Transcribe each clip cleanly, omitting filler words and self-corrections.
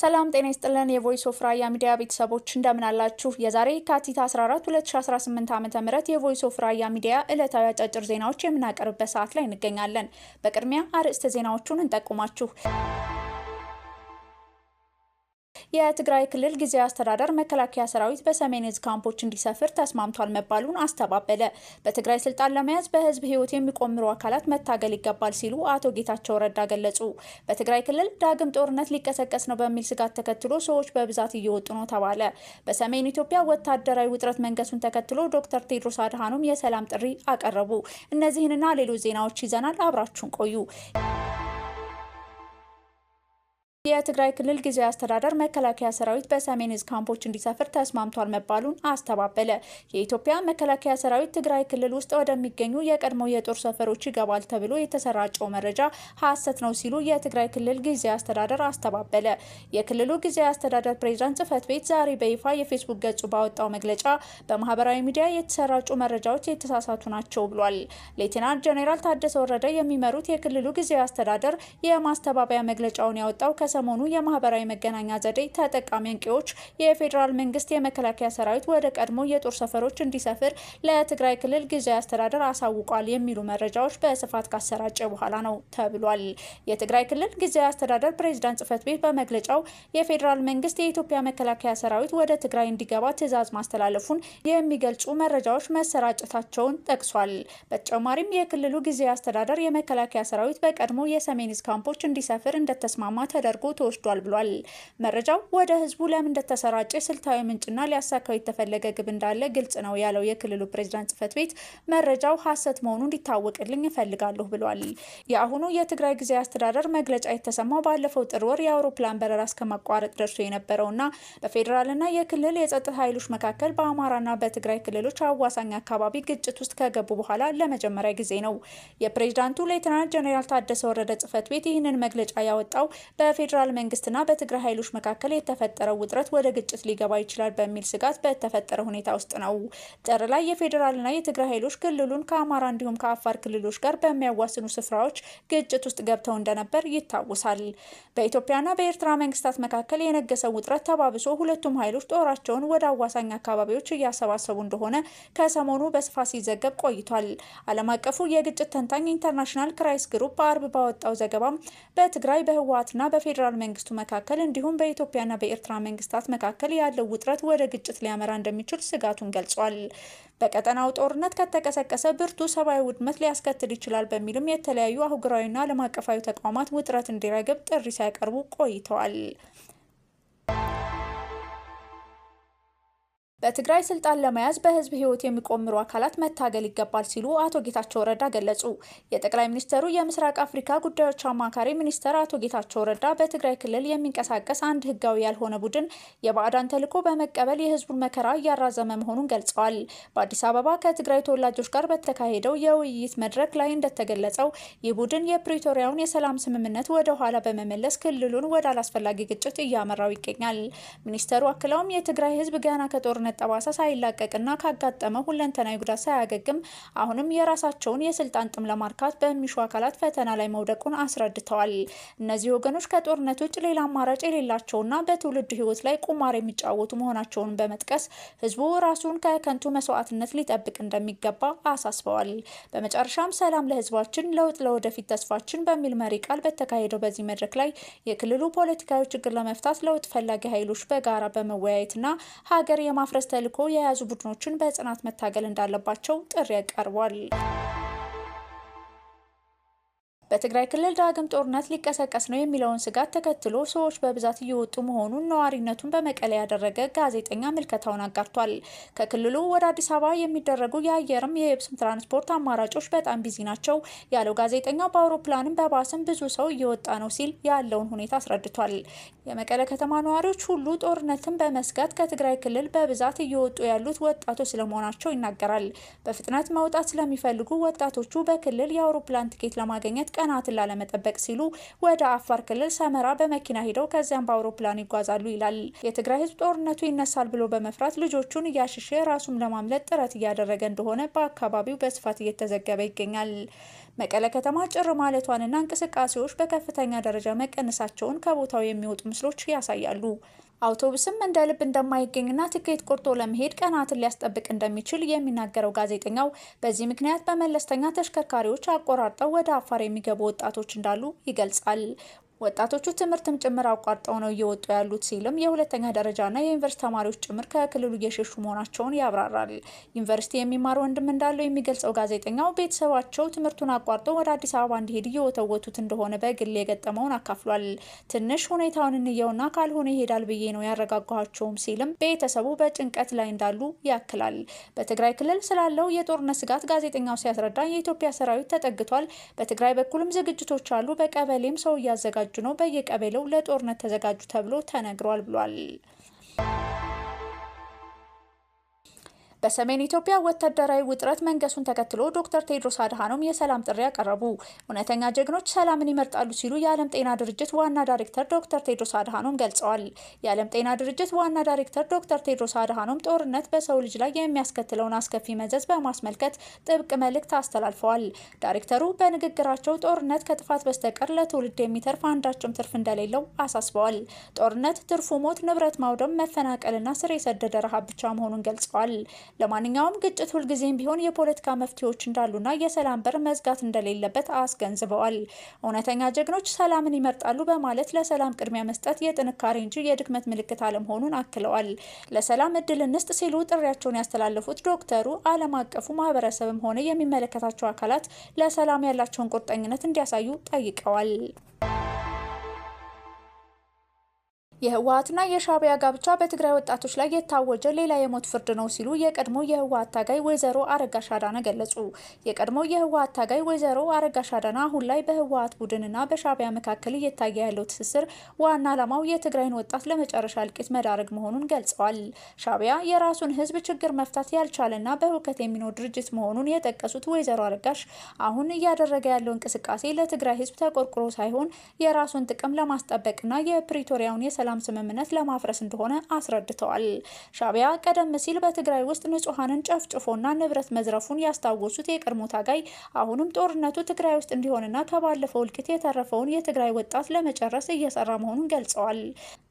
ሰላም ጤና ይስጥልን የቮይስ ኦፍ ራያ ሚዲያ ቤተሰቦች እንደምን አላችሁ? የዛሬ የካቲት 14 2018 ዓ.ም የቮይስ ኦፍ ራያ ሚዲያ ዕለታዊ አጫጭር ዜናዎች የምናቀርብበት ሰዓት ላይ እንገኛለን። በቅድሚያ አርዕስተ ዜናዎቹን እንጠቁማችሁ። የትግራይ ክልል ጊዜያዊ አስተዳደር መከላከያ ሰራዊት በሰሜን እዝ ካምፖች እንዲሰፍር ተስማምቷል መባሉን አስተባበለ። በትግራይ ስልጣን ለመያዝ በህዝብ ህይወት የሚቆምሩ አካላት መታገል ይገባል ሲሉ አቶ ጌታቸው ረዳ ገለጹ። በትግራይ ክልል ዳግም ጦርነት ሊቀሰቀስ ነው በሚል ስጋት ተከትሎ ሰዎች በብዛት እየወጡ ነው ተባለ። በሰሜን ኢትዮጵያ ወታደራዊ ውጥረት መንገሱን ተከትሎ ዶክተር ቴድሮስ አድሃኖም የሰላም ጥሪ አቀረቡ። እነዚህንና ሌሎች ዜናዎች ይዘናል። አብራችሁን ቆዩ። የትግራይ ክልል ጊዜያዊ አስተዳደር መከላከያ ሰራዊት በሰሜን እዝ ካምፖች እንዲሰፍር ተስማምቷል መባሉን አስተባበለ። የኢትዮጵያ መከላከያ ሰራዊት ትግራይ ክልል ውስጥ ወደሚገኙ የቀድሞ የጦር ሰፈሮች ይገባል ተብሎ የተሰራጨው መረጃ ሐሰት ነው ሲሉ የትግራይ ክልል ጊዜያዊ አስተዳደር አስተባበለ። የክልሉ ጊዜያዊ አስተዳደር ፕሬዝዳንት ጽህፈት ቤት ዛሬ በይፋ የፌስቡክ ገጹ ባወጣው መግለጫ በማህበራዊ ሚዲያ የተሰራጩ መረጃዎች የተሳሳቱ ናቸው ብሏል። ሌተናንት ጄኔራል ታደሰ ወረደ የሚመሩት የክልሉ ጊዜያዊ አስተዳደር የማስተባበያ መግለጫውን ያወጣው ሰሞኑ የማህበራዊ መገናኛ ዘዴ ተጠቃሚ አንቂዎች የፌዴራል መንግስት የመከላከያ ሰራዊት ወደ ቀድሞ የጦር ሰፈሮች እንዲሰፍር ለትግራይ ክልል ጊዜያዊ አስተዳደር አሳውቋል የሚሉ መረጃዎች በስፋት ካሰራጨ በኋላ ነው ተብሏል። የትግራይ ክልል ጊዜያዊ አስተዳደር ፕሬዝዳንት ጽህፈት ቤት በመግለጫው የፌዴራል መንግስት የኢትዮጵያ መከላከያ ሰራዊት ወደ ትግራይ እንዲገባ ትዕዛዝ ማስተላለፉን የሚገልጹ መረጃዎች መሰራጨታቸውን ጠቅሷል። በተጨማሪም የክልሉ ጊዜያዊ አስተዳደር የመከላከያ ሰራዊት በቀድሞ የሰሜን እዝ ካምፖች እንዲሰፍር እንደተስማማ ተደርጎ ተወስዷል ብሏል። መረጃው ወደ ህዝቡ ለምን እንደተሰራጨ ስልታዊ ምንጭና ሊያሳካው የተፈለገ ግብ እንዳለ ግልጽ ነው ያለው የክልሉ ፕሬዝዳንት ጽህፈት ቤት መረጃው ሐሰት መሆኑ እንዲታወቅልኝ እፈልጋለሁ ብሏል። የአሁኑ የትግራይ ጊዜያዊ አስተዳደር መግለጫ የተሰማው ባለፈው ጥር ወር የአውሮፕላን በረራ እስከማቋረጥ ደርሶ የነበረውና በፌዴራልና የክልል የጸጥታ ኃይሎች መካከል በአማራና በትግራይ ክልሎች አዋሳኝ አካባቢ ግጭት ውስጥ ከገቡ በኋላ ለመጀመሪያ ጊዜ ነው። የፕሬዝዳንቱ ሌተናንት ጄኔራል ታደሰ ወረደ ጽህፈት ቤት ይህንን መግለጫ ያወጣው በፌዴራል መንግስትና በትግራይ ኃይሎች መካከል የተፈጠረው ውጥረት ወደ ግጭት ሊገባ ይችላል በሚል ስጋት በተፈጠረ ሁኔታ ውስጥ ነው። ጥር ላይ የፌዴራልና የትግራይ ኃይሎች ክልሉን ከአማራ እንዲሁም ከአፋር ክልሎች ጋር በሚያዋስኑ ስፍራዎች ግጭት ውስጥ ገብተው እንደነበር ይታወሳል። በኢትዮጵያና በኤርትራ መንግስታት መካከል የነገሰው ውጥረት ተባብሶ ሁለቱም ኃይሎች ጦራቸውን ወደ አዋሳኝ አካባቢዎች እያሰባሰቡ እንደሆነ ከሰሞኑ በስፋት ሲዘገብ ቆይቷል። ዓለም አቀፉ የግጭት ተንታኝ ኢንተርናሽናል ክራይስ ግሩፕ በአርብ ባወጣው ዘገባም በትግራይ በህወሓትና በፌዴራል መንግስቱ መካከል እንዲሁም በኢትዮጵያና በኤርትራ መንግስታት መካከል ያለው ውጥረት ወደ ግጭት ሊያመራ እንደሚችል ስጋቱን ገልጿል። በቀጠናው ጦርነት ከተቀሰቀሰ ብርቱ ሰብአዊ ውድመት ሊያስከትል ይችላል በሚልም የተለያዩ አህጉራዊና ዓለም አቀፋዊ ተቋማት ውጥረት እንዲረግብ ጥሪ ሲያቀርቡ ቆይተዋል። በትግራይ ስልጣን ለመያዝ በህዝብ ህይወት የሚቆምሩ አካላት መታገል ይገባል ሲሉ አቶ ጌታቸው ረዳ ገለጹ። የጠቅላይ ሚኒስትሩ የምስራቅ አፍሪካ ጉዳዮች አማካሪ ሚኒስትር አቶ ጌታቸው ረዳ በትግራይ ክልል የሚንቀሳቀስ አንድ ህጋዊ ያልሆነ ቡድን የባዕዳን ተልዕኮ በመቀበል የህዝቡን መከራ እያራዘመ መሆኑን ገልጸዋል። በአዲስ አበባ ከትግራይ ተወላጆች ጋር በተካሄደው የውይይት መድረክ ላይ እንደተገለጸው ይህ ቡድን የፕሪቶሪያውን የሰላም ስምምነት ወደ ኋላ በመመለስ ክልሉን ወደ አላስፈላጊ ግጭት እያመራው ይገኛል። ሚኒስትሩ አክለውም የትግራይ ህዝብ ገና ከጦርነት ጠባሳ ሳይላቀቅና ካጋጠመ ሁለንተናዊ ጉዳት ሳያገግም አሁንም የራሳቸውን የስልጣን ጥም ለማርካት በሚሹ አካላት ፈተና ላይ መውደቁን አስረድተዋል። እነዚህ ወገኖች ከጦርነት ውጭ ሌላ አማራጭ የሌላቸውና በትውልድ ህይወት ላይ ቁማር የሚጫወቱ መሆናቸውን በመጥቀስ ህዝቡ ራሱን ከከንቱ መስዋዕትነት ሊጠብቅ እንደሚገባ አሳስበዋል። በመጨረሻም ሰላም ለህዝባችን፣ ለውጥ ለወደፊት ተስፋችን በሚል መሪ ቃል በተካሄደው በዚህ መድረክ ላይ የክልሉ ፖለቲካዊ ችግር ለመፍታት ለውጥ ፈላጊ ኃይሎች በጋራ በመወያየትና ሀገር የማፍረስ ተልዕኮ የያዙ ቡድኖችን በጽናት መታገል እንዳለባቸው ጥሪ ቀርቧል። በትግራይ ክልል ዳግም ጦርነት ሊቀሰቀስ ነው የሚለውን ስጋት ተከትሎ ሰዎች በብዛት እየወጡ መሆኑን ነዋሪነቱን በመቀሌ ያደረገ ጋዜጠኛ ምልከታውን አጋርቷል። ከክልሉ ወደ አዲስ አበባ የሚደረጉ የአየርም የየብስም ትራንስፖርት አማራጮች በጣም ቢዚ ናቸው ያለው ጋዜጠኛው በአውሮፕላንም በባስም ብዙ ሰው እየወጣ ነው ሲል ያለውን ሁኔታ አስረድቷል። የመቀሌ ከተማ ነዋሪዎች ሁሉ ጦርነትን በመስጋት ከትግራይ ክልል በብዛት እየወጡ ያሉት ወጣቶች ስለመሆናቸው ይናገራል። በፍጥነት መውጣት ስለሚፈልጉ ወጣቶቹ በክልል የአውሮፕላን ትኬት ለማግኘት ቀናትን ላለመጠበቅ ሲሉ ወደ አፋር ክልል ሰመራ በመኪና ሄደው ከዚያም በአውሮፕላን ይጓዛሉ ይላል። የትግራይ ህዝብ ጦርነቱ ይነሳል ብሎ በመፍራት ልጆቹን እያሸሸ ራሱን ለማምለጥ ጥረት እያደረገ እንደሆነ በአካባቢው በስፋት እየተዘገበ ይገኛል። መቀለ ከተማ ጭር ማለቷንና እንቅስቃሴዎች በከፍተኛ ደረጃ መቀነሳቸውን ከቦታው የሚወጡ ምስሎች ያሳያሉ። አውቶቡስም እንደ ልብ እንደማይገኝና ትኬት ቆርጦ ለመሄድ ቀናትን ሊያስጠብቅ እንደሚችል የሚናገረው ጋዜጠኛው በዚህ ምክንያት በመለስተኛ ተሽከርካሪዎች አቆራርጠው ወደ አፋር የሚገቡ ወጣቶች እንዳሉ ይገልጻል። ወጣቶቹ ትምህርትም ጭምር አቋርጠው ነው እየወጡ ያሉት ሲልም የሁለተኛ ደረጃና የዩኒቨርሲቲ ተማሪዎች ጭምር ከክልሉ እየሸሹ መሆናቸውን ያብራራል። ዩኒቨርሲቲ የሚማር ወንድም እንዳለው የሚገልጸው ጋዜጠኛው ቤተሰባቸው ትምህርቱን አቋርጠው ወደ አዲስ አበባ እንዲሄድ እየወተወቱት እንደሆነ በግል የገጠመውን አካፍሏል። ትንሽ ሁኔታውን እንየውና ካልሆነ ይሄዳል ብዬ ነው ያረጋጋኋቸውም ሲልም ቤተሰቡ በጭንቀት ላይ እንዳሉ ያክላል። በትግራይ ክልል ስላለው የጦርነት ስጋት ጋዜጠኛው ሲያስረዳ የኢትዮጵያ ሰራዊት ተጠግቷል። በትግራይ በኩልም ዝግጅቶች አሉ። በቀበሌም ሰው እያዘጋጁ ነው። በየቀበሌው ለጦርነት ተዘጋጁ ተብሎ ተነግሯል ብሏል። በሰሜን ኢትዮጵያ ወታደራዊ ውጥረት መንገሱን ተከትሎ ዶክተር ቴድሮስ አድሃኖም የሰላም ጥሪ ያቀረቡ። እውነተኛ ጀግኖች ሰላምን ይመርጣሉ ሲሉ የዓለም ጤና ድርጅት ዋና ዳይሬክተር ዶክተር ቴድሮስ አድሃኖም ገልጸዋል። የዓለም ጤና ድርጅት ዋና ዳይሬክተር ዶክተር ቴድሮስ አድሃኖም ጦርነት በሰው ልጅ ላይ የሚያስከትለውን አስከፊ መዘዝ በማስመልከት ጥብቅ መልእክት አስተላልፈዋል። ዳይሬክተሩ በንግግራቸው ጦርነት ከጥፋት በስተቀር ለትውልድ የሚተርፍ አንዳችም ትርፍ እንደሌለው አሳስበዋል። ጦርነት ትርፉ ሞት፣ ንብረት ማውደም፣ መፈናቀልና ስር የሰደደ ረሃብ ብቻ መሆኑን ገልጸዋል። ለማንኛውም ግጭት ሁልጊዜም ቢሆን የፖለቲካ መፍትሄዎች እንዳሉና የሰላም በር መዝጋት እንደሌለበት አስገንዝበዋል። እውነተኛ ጀግኖች ሰላምን ይመርጣሉ በማለት ለሰላም ቅድሚያ መስጠት የጥንካሬ እንጂ የድክመት ምልክት አለመሆኑን አክለዋል። ለሰላም እድል እንስጥ ሲሉ ጥሪያቸውን ያስተላለፉት ዶክተሩ ዓለም አቀፉ ማህበረሰብም ሆነ የሚመለከታቸው አካላት ለሰላም ያላቸውን ቁርጠኝነት እንዲያሳዩ ጠይቀዋል። የህወሓትና የሻዕቢያ ጋብቻ በትግራይ ወጣቶች ላይ የታወጀ ሌላ የሞት ፍርድ ነው ሲሉ የቀድሞ የህወሓት ታጋይ ወይዘሮ አረጋሽ አዳነ ገለጹ። የቀድሞ የህወሓት ታጋይ ወይዘሮ አረጋሽ አዳነ አሁን ላይ በህወሓት ቡድንና በሻዕቢያ መካከል እየታየ ያለው ትስስር ዋና ዓላማው የትግራይን ወጣት ለመጨረሻ እልቂት መዳረግ መሆኑን ገልጸዋል። ሻዕቢያ የራሱን ህዝብ ችግር መፍታት ያልቻለና በሁከት የሚኖር ድርጅት መሆኑን የጠቀሱት ወይዘሮ አረጋሽ አሁን እያደረገ ያለው እንቅስቃሴ ለትግራይ ህዝብ ተቆርቁሮ ሳይሆን የራሱን ጥቅም ለማስጠበቅና የፕሪቶሪያውን የሰላም ስምምነት ለማፍረስ እንደሆነ አስረድተዋል። ሻዕቢያ ቀደም ሲል በትግራይ ውስጥ ንጹሃንን ጨፍጭፎና ንብረት መዝረፉን ያስታወሱት የቀድሞ ታጋይ አሁንም ጦርነቱ ትግራይ ውስጥ እንዲሆንና ከባለፈው እልቂት የተረፈውን የትግራይ ወጣት ለመጨረስ እየሰራ መሆኑን ገልጸዋል።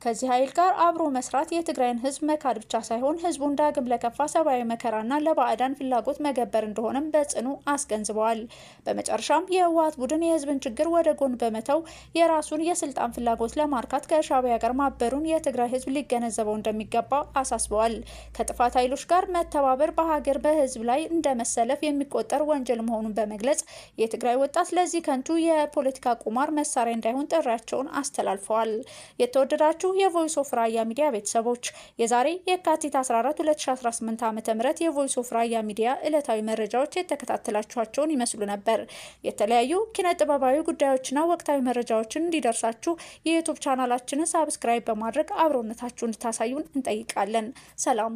ከዚህ ኃይል ጋር አብሮ መስራት የትግራይን ህዝብ መካድ ብቻ ሳይሆን ህዝቡን ዳግም ለከፋ ሰብአዊ መከራና ለባዕዳን ፍላጎት መገበር እንደሆነም በጽኑ አስገንዝበዋል። በመጨረሻም የህወሓት ቡድን የህዝብን ችግር ወደ ጎን በመተው የራሱን የስልጣን ፍላጎት ለማርካት ከሻዕቢያ ጋር ማበሩን የትግራይ ህዝብ ሊገነዘበው እንደሚገባ አሳስበዋል። ከጥፋት ኃይሎች ጋር መተባበር በሀገር በህዝብ ላይ እንደመሰለፍ የሚቆጠር ወንጀል መሆኑን በመግለጽ የትግራይ ወጣት ለዚህ ከንቱ የፖለቲካ ቁማር መሳሪያ እንዳይሆን ጥሪያቸውን አስተላልፈዋል። የተወደዳችሁ የቮይስ ኦፍ ራያ ሚዲያ ቤተሰቦች የዛሬ የካቲት 14 2018 ዓ.ም የቮይስ ኦፍ ራያ ሚዲያ ዕለታዊ መረጃዎች የተከታተላችኋቸውን ይመስሉ ነበር። የተለያዩ ኪነ ጥበባዊ ጉዳዮችና ወቅታዊ መረጃዎችን እንዲደርሳችሁ የዩቲዩብ ቻናላችንን ሰብስክራይብ በማድረግ አብሮነታችሁን እንድታሳዩን እንጠይቃለን። ሰላም።